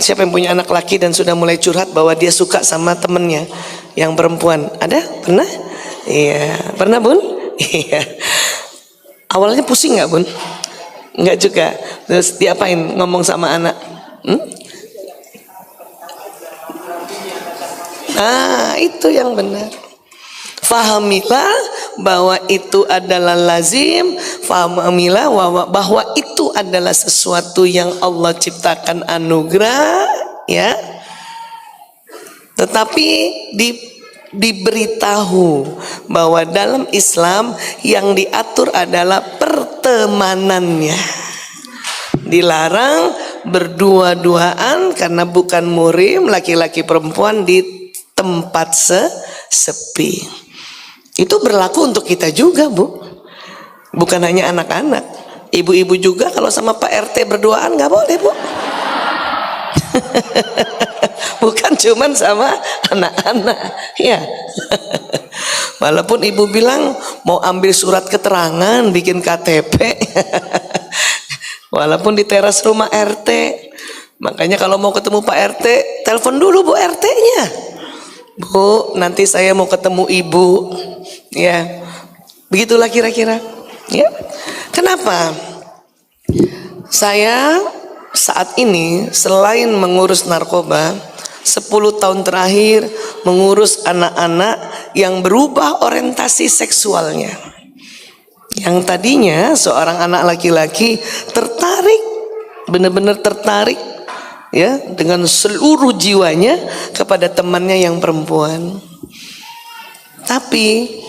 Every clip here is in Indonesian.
Siapa yang punya anak laki dan sudah mulai curhat bahwa dia suka sama temennya yang perempuan? Ada? Pernah? Iya. Pernah, Bun? Iya. Awalnya pusing nggak, Bun? Nggak juga. Terus diapain ngomong sama anak? Nah, itu yang benar. Fahamilah bahwa itu adalah lazim, fahamilah bahwa itu adalah sesuatu yang Allah ciptakan anugerah, ya. Tetapi diberitahu bahwa dalam Islam yang diatur adalah pertemanannya. Dilarang berdua-duaan karena bukan murim, laki-laki perempuan di tempat sepi. Itu berlaku untuk kita juga, Bu. Bukan hanya anak-anak, ibu-ibu juga kalau sama Pak RT berduaan nggak boleh, Bu. Bukan cuman sama anak-anak, ya. Walaupun ibu bilang mau ambil surat keterangan, bikin KTP, walaupun di teras rumah RT. Makanya kalau mau ketemu Pak RT, telepon dulu Bu RT-nya. Bu, nanti saya mau ketemu ibu, ya. Begitulah kira-kira, ya. Kenapa? Saya saat ini selain mengurus narkoba, 10 tahun terakhir mengurus anak-anak yang berubah orientasi seksualnya. Yang tadinya seorang anak laki-laki tertarik, benar-benar tertarik, ya, dengan seluruh jiwanya kepada temannya yang perempuan. Tapi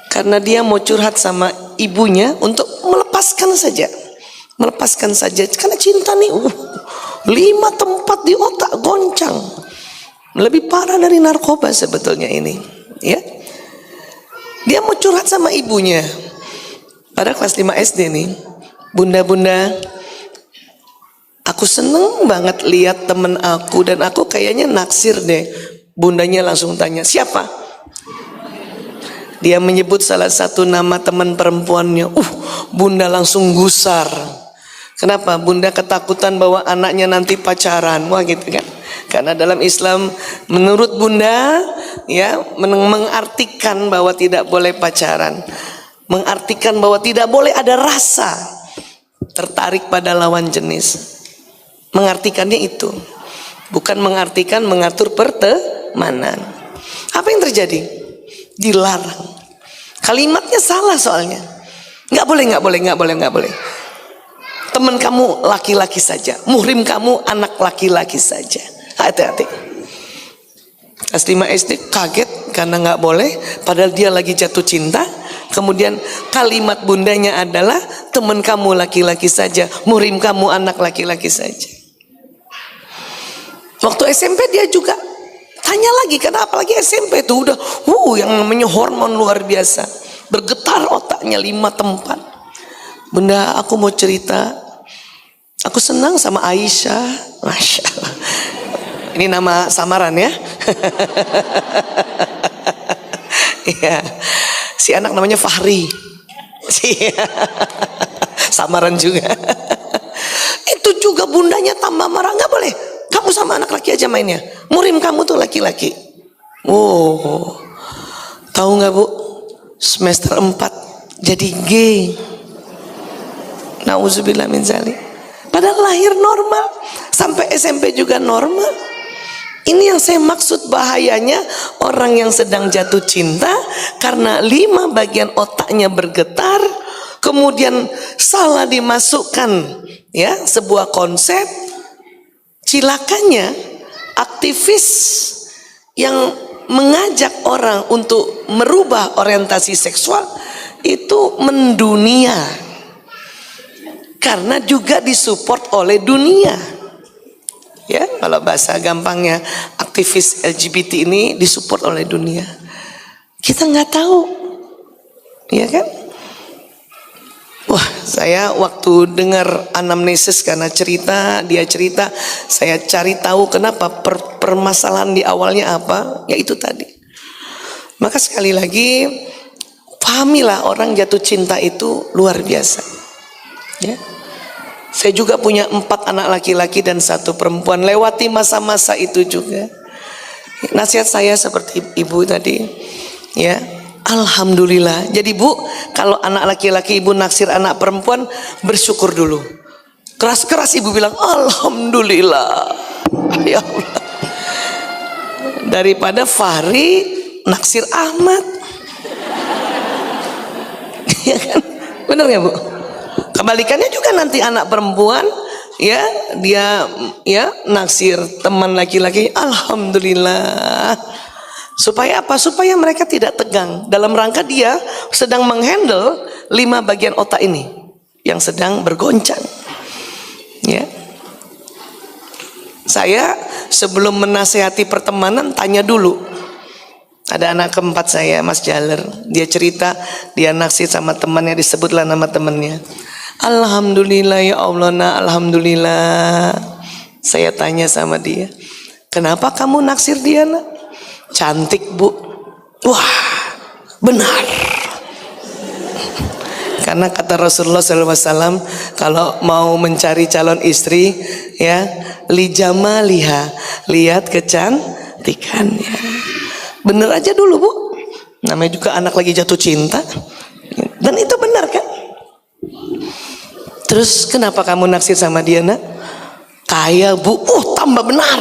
karena dia mau curhat sama ibunya untuk melepaskan saja karena cinta nih, 5 tempat di otak goncang, lebih parah dari narkoba sebetulnya ini, ya. Dia mau curhat sama ibunya pada kelas 5 SD nih. Bunda, aku seneng banget lihat temen aku dan aku kayaknya naksir deh. Bundanya langsung tanya, siapa? Dia menyebut salah satu nama teman perempuannya. Bunda langsung gusar. Kenapa? Bunda ketakutan bahwa anaknya nanti pacaran. Wah, gitu kan. Karena dalam Islam menurut Bunda, ya, mengartikan bahwa tidak boleh pacaran. Mengartikan bahwa tidak boleh ada rasa tertarik pada lawan jenis. Mengartikannya itu, bukan mengartikan mengatur pertemanan. Apa yang terjadi? Dilarang. Kalimatnya salah soalnya. Nggak boleh. Teman kamu laki-laki saja, muhrim kamu anak laki-laki saja. Hati-hati. Kelas 5 SD kaget karena nggak boleh, padahal dia lagi jatuh cinta. Kemudian kalimat bundanya adalah teman kamu laki-laki saja, muhrim kamu anak laki-laki saja. Waktu SMP dia juga tanya lagi, karena apalagi SMP itu udah yang namanya hormon luar biasa, bergetar otaknya 5 tempat. Bunda, aku mau cerita, aku senang sama Aisyah. Masya Allah, ini nama samaran ya. Iya, si anak namanya Fahri. Samaran juga. Itu juga bundanya tambah marah, nggak boleh. Kamu sama anak laki aja mainnya. Murim kamu tuh laki-laki. Tahu nggak Bu? Semester 4 jadi gay. Nauzubillah min zalik. Padahal lahir normal, sampai SMP juga normal. Ini yang saya maksud bahayanya orang yang sedang jatuh cinta karena 5 bagian otaknya bergetar, kemudian salah dimasukkan, ya, sebuah konsep. Cilakanya aktivis yang mengajak orang untuk merubah orientasi seksual itu mendunia, karena juga disupport oleh dunia, ya. Kalau bahasa gampangnya, aktivis LGBT ini disupport oleh dunia. Kita nggak tahu, ya kan? Wah, saya waktu dengar anamnesis, karena dia cerita, saya cari tahu kenapa permasalahan di awalnya apa, ya itu tadi. Maka sekali lagi, pahamilah orang jatuh cinta itu luar biasa, ya. Saya juga punya 4 anak laki-laki dan 1 perempuan, lewati masa-masa itu juga. Nasihat saya seperti ibu tadi, ya, alhamdulillah. Jadi bu, kalau anak laki-laki ibu naksir anak perempuan, bersyukur dulu. Keras-keras ibu bilang alhamdulillah, ya Allah. Daripada Fahri naksir Ahmad. Ya kan? Bener ya bu? Kebalikannya juga nanti anak perempuan, ya, dia ya naksir teman laki-laki, alhamdulillah. Supaya apa? Supaya mereka tidak tegang, dalam rangka dia sedang menghandle 5 bagian otak ini yang sedang bergoncang. Ya. Saya sebelum menasehati pertemanan tanya dulu. Ada anak keempat saya, Mas Jaler, dia cerita dia naksir sama temannya, disebutlah nama temannya. Alhamdulillah ya Allah, alhamdulillah. Saya tanya sama dia, kenapa kamu naksir dia nak? Cantik bu. Wah, benar. Karena kata Rasulullah SAW, kalau mau mencari calon istri, ya, li jamaliha, lihat kecantikannya. Bener aja dulu bu. Namanya juga anak lagi jatuh cinta, dan itu benar kan? Terus kenapa kamu naksir sama dia nak? Kaya bu. Tambah benar.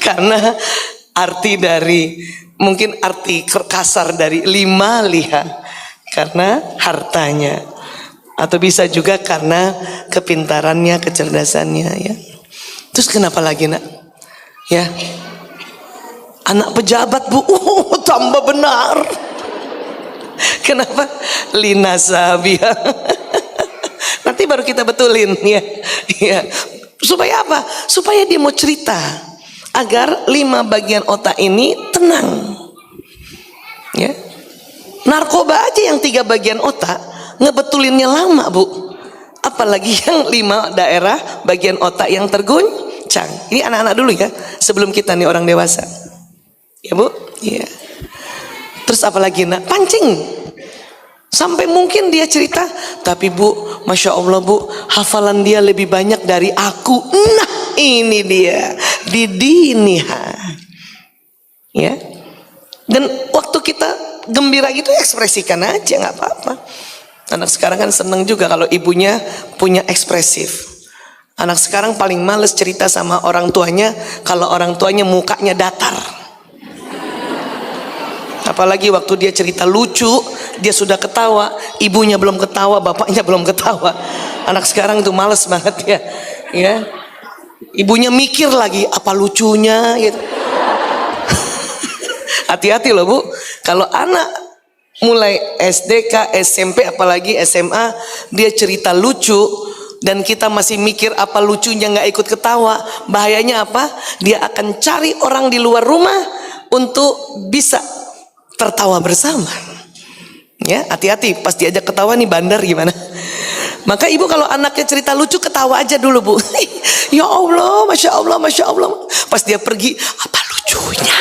Karena arti dari, mungkin arti kasar dari 5 liha, karena hartanya, atau bisa juga karena kepintarannya, kecerdasannya, ya. Terus kenapa lagi nak? Ya, anak pejabat bu. Tambah benar. Kenapa? Lina Sabia. Nanti baru kita betulin, ya. Ya. Supaya apa? Supaya dia mau cerita, agar 5 bagian otak ini tenang. Ya. Narkoba aja yang 3 bagian otak ngebetulinnya lama bu. Apalagi yang 5 daerah bagian otak yang terguncang. Ini anak-anak dulu ya, sebelum kita nih orang dewasa. Ya bu? Iya. Terus apalagi nak? Pancing. Sampai mungkin dia cerita, tapi bu, Masya Allah bu, hafalan dia lebih banyak dari aku. Nah ini dia, didiniha. Ya. Dan waktu kita gembira gitu, ekspresikan aja, nggak apa-apa. Anak sekarang kan seneng juga kalau ibunya punya ekspresif. Anak sekarang paling males cerita sama orang tuanya kalau orang tuanya mukanya datar. Apalagi waktu dia cerita lucu, dia sudah ketawa, ibunya belum ketawa, bapaknya belum ketawa. Anak sekarang tuh males banget ya. Ya. Ibunya mikir lagi apa lucunya gitu. Hati-hati loh bu, kalau anak mulai SDK, SMP, apalagi SMA, dia cerita lucu dan kita masih mikir apa lucunya, nggak ikut ketawa, bahayanya apa? Dia akan cari orang di luar rumah untuk bisa tertawa bersama. Ya, hati-hati pas diajak ketawa nih bandar gimana. Maka ibu kalau anaknya cerita lucu, ketawa aja dulu bu. Ya Allah, Masya Allah, Masya Allah. Pas dia pergi, apa lucunya?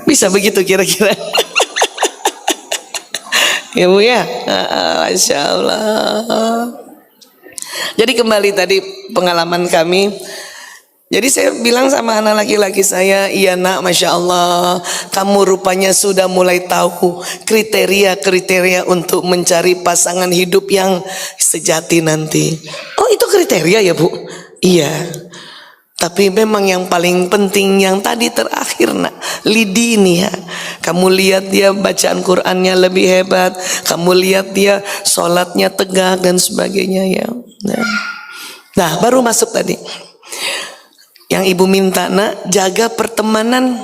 Bisa begitu kira-kira. Ya bu ya, Masya Allah. Jadi kembali tadi pengalaman kami. Jadi saya bilang sama anak laki-laki saya, iya nak, Masya Allah, kamu rupanya sudah mulai tahu kriteria-kriteria untuk mencari pasangan hidup yang sejati nanti. Oh itu kriteria ya bu? Iya. Tapi memang yang paling penting yang tadi terakhir nak, lidini ya. Kamu lihat dia bacaan Qur'annya lebih hebat, kamu lihat dia sholatnya tegak dan sebagainya ya. Nah baru masuk tadi. Yang ibu minta nak, jaga pertemanan,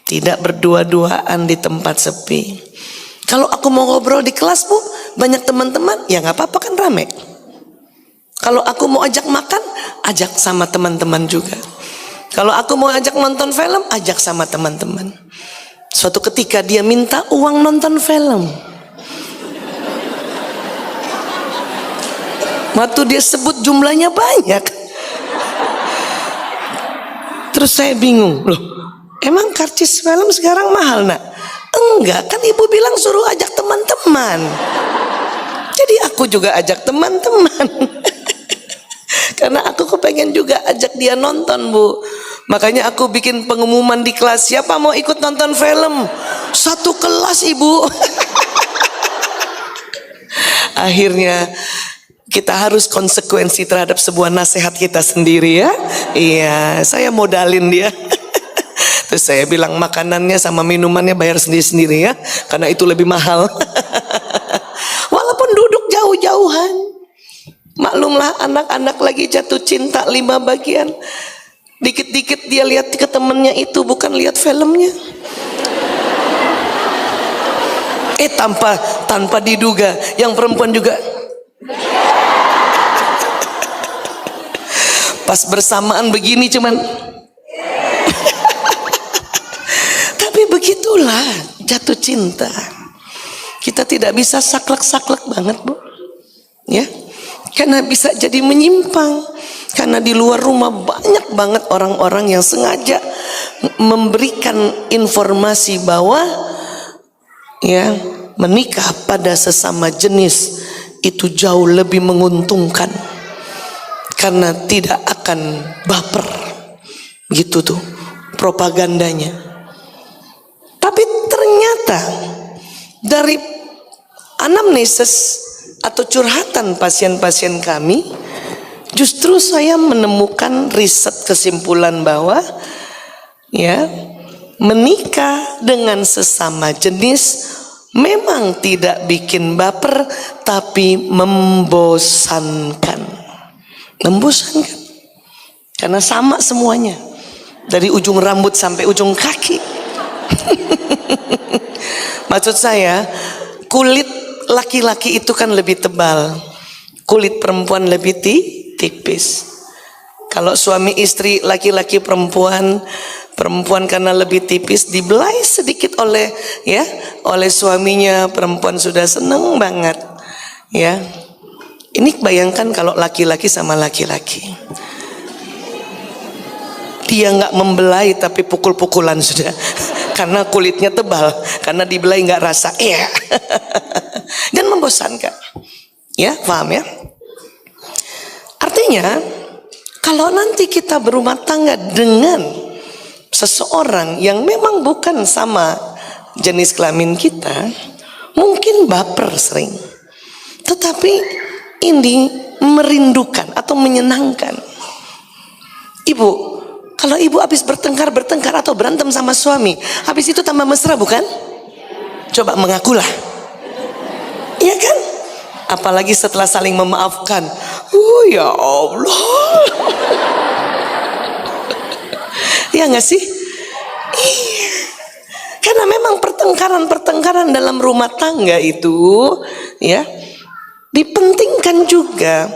tidak berdua-duaan di tempat sepi. Kalau aku mau ngobrol di kelas bu, banyak teman-teman, ya nggak apa-apa kan rame. Kalau aku mau ajak makan, ajak sama teman-teman juga. Kalau aku mau ajak nonton film, ajak sama teman-teman. Suatu ketika dia minta uang nonton film. Waktu dia sebut jumlahnya banyak. Terus saya bingung, loh emang karcis film sekarang mahal nak? Enggak, kan ibu bilang suruh ajak teman-teman. Jadi aku juga ajak teman-teman. Karena aku kepengen juga ajak dia nonton, Bu. Makanya aku bikin pengumuman di kelas, siapa mau ikut nonton film? Satu kelas, Ibu. Akhirnya kita harus konsekuensi terhadap sebuah nasihat kita sendiri ya. Iya, saya modalin dia. Terus saya bilang makanannya sama minumannya bayar sendiri-sendiri ya, karena itu lebih mahal. Walaupun duduk jauh-jauhan. Maklumlah anak-anak lagi jatuh cinta 5 bagian. Dikit-dikit dia lihat ke temennya itu, bukan lihat filmnya. Tanpa diduga yang perempuan juga. Pas bersamaan begini cuman. Tapi begitulah jatuh cinta. Kita tidak bisa saklek-saklek banget, Bu. Ya. Karena bisa jadi menyimpang. Karena di luar rumah banyak banget orang-orang yang sengaja memberikan informasi bahwa ya, menikah pada sesama jenis itu jauh lebih menguntungkan karena tidak akan baper. Gitu tuh propagandanya. Tapi ternyata dari anamnesis atau curhatan pasien-pasien kami, justru saya menemukan riset kesimpulan bahwa ya, menikah dengan sesama jenis memang tidak bikin baper, tapi membosankan. Membosankan. Karena sama semuanya. Dari ujung rambut sampai ujung kaki. Maksud saya, kulit laki-laki itu kan lebih tebal, kulit perempuan lebih tipis. Kalau suami istri, laki-laki perempuan karena lebih tipis dibelai sedikit oleh suaminya, perempuan sudah seneng banget. Ya, ini bayangkan kalau laki-laki sama laki-laki, dia nggak membelai tapi pukul-pukulan sudah. Karena kulitnya tebal, karena dibelai nggak rasa, dan membosankan. Ya, paham ya? Artinya, kalau nanti kita berumah tangga dengan seseorang yang memang bukan sama jenis kelamin kita, mungkin baper sering. Tetapi ini merindukan atau menyenangkan. Ibu, kalau ibu habis bertengkar atau berantem sama suami, habis itu tambah mesra bukan? Coba mengakulah. Iya kan? Apalagi setelah saling memaafkan. Ya Allah. Ya nggak sih? Iya. Karena memang pertengkaran dalam rumah tangga itu ya dipentingkan juga.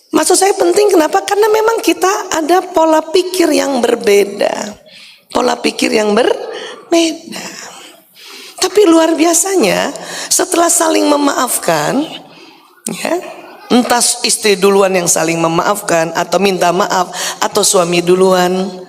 Maksud saya penting kenapa? Karena memang kita ada pola pikir yang berbeda. Pola pikir yang berbeda. Tapi luar biasanya setelah saling memaafkan, ya, entah istri duluan yang saling memaafkan atau minta maaf atau suami duluan,